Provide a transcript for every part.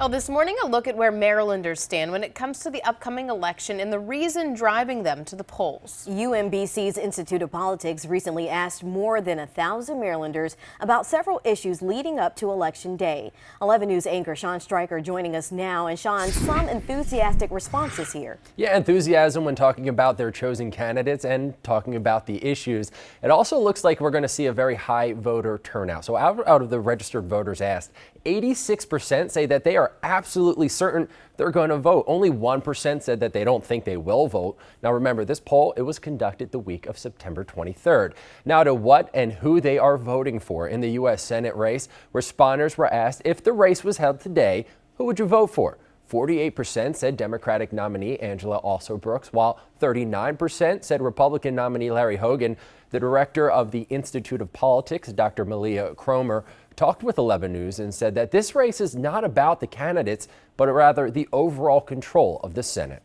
Well, this morning, a look at where Marylanders stand when it comes to the upcoming election and the reason driving them to the polls. UMBC's Institute of Politics recently asked more than 1,000 Marylanders about several issues leading up to Election Day. 11 News anchor Sean Stryker joining us now. And Sean, some enthusiastic responses here. Yeah, enthusiasm when talking about their chosen candidates and talking about the issues. It also looks like we're going to see a very high voter turnout. So out of the registered voters asked, 86% say that they are absolutely certain they're going to vote. Only 1% said that they don't think they will vote. Now remember, this poll, it was conducted the week of September 23rd. Now to what and who they are voting for in the U.S. Senate race, responders were asked if the race was held today, who would you vote for? 48% said Democratic nominee Angela Alsobrooks, while 39% said Republican nominee Larry Hogan. The director of the Institute of Politics, Dr. Malia Cromer, talked with 11 News and said that this race is not about the candidates, but rather the overall control of the Senate.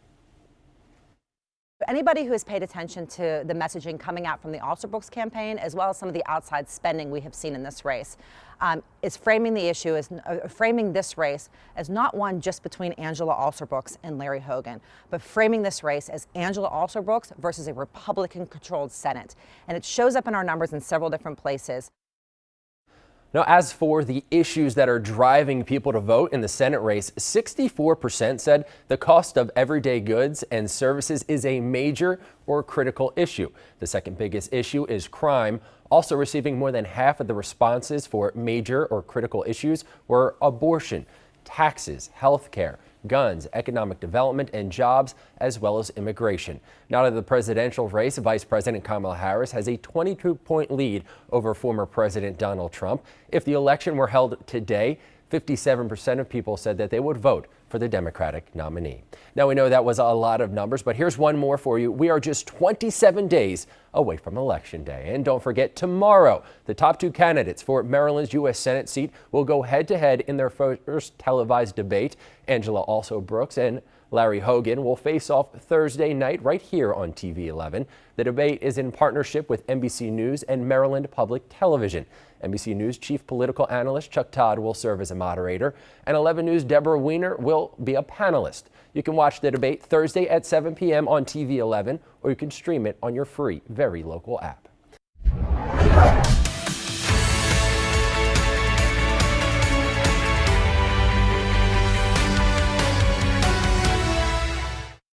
Anybody who has paid attention to the messaging coming out from the Alsobrooks campaign, as well as some of the outside spending we have seen in this race, is framing the issue as framing this race as not one just between Angela Alsobrooks and Larry Hogan, but framing this race as Angela Alsobrooks versus a Republican-controlled Senate. And it shows up in our numbers in several different places. Now, as for the issues that are driving people to vote in the Senate race, 64% said the cost of everyday goods and services is a major or critical issue. The second biggest issue is crime. Also receiving more than half of the responses for major or critical issues were abortion, taxes, health care, guns, economic development, and jobs, as well as immigration. Now to the presidential race, Vice President Kamala Harris has a 22-point lead over former President Donald Trump. If the election were held today, 57% of people said that they would vote for the Democratic nominee. Now we know that was a lot of numbers, but here's one more for you. We are just 27 days away from Election Day. And don't forget, tomorrow, the top two candidates for Maryland's U.S. Senate seat will go head-to-head in their first televised debate. Angela Alsobrooks and Larry Hogan will face off Thursday night right here on TV 11. The debate is in partnership with NBC News and Maryland Public Television. NBC News chief political analyst Chuck Todd will serve as a moderator, and 11 News Deborah Weiner will be a panelist. You can watch the debate Thursday at 7 p.m. on TV 11, or you can stream it on your free, very local app.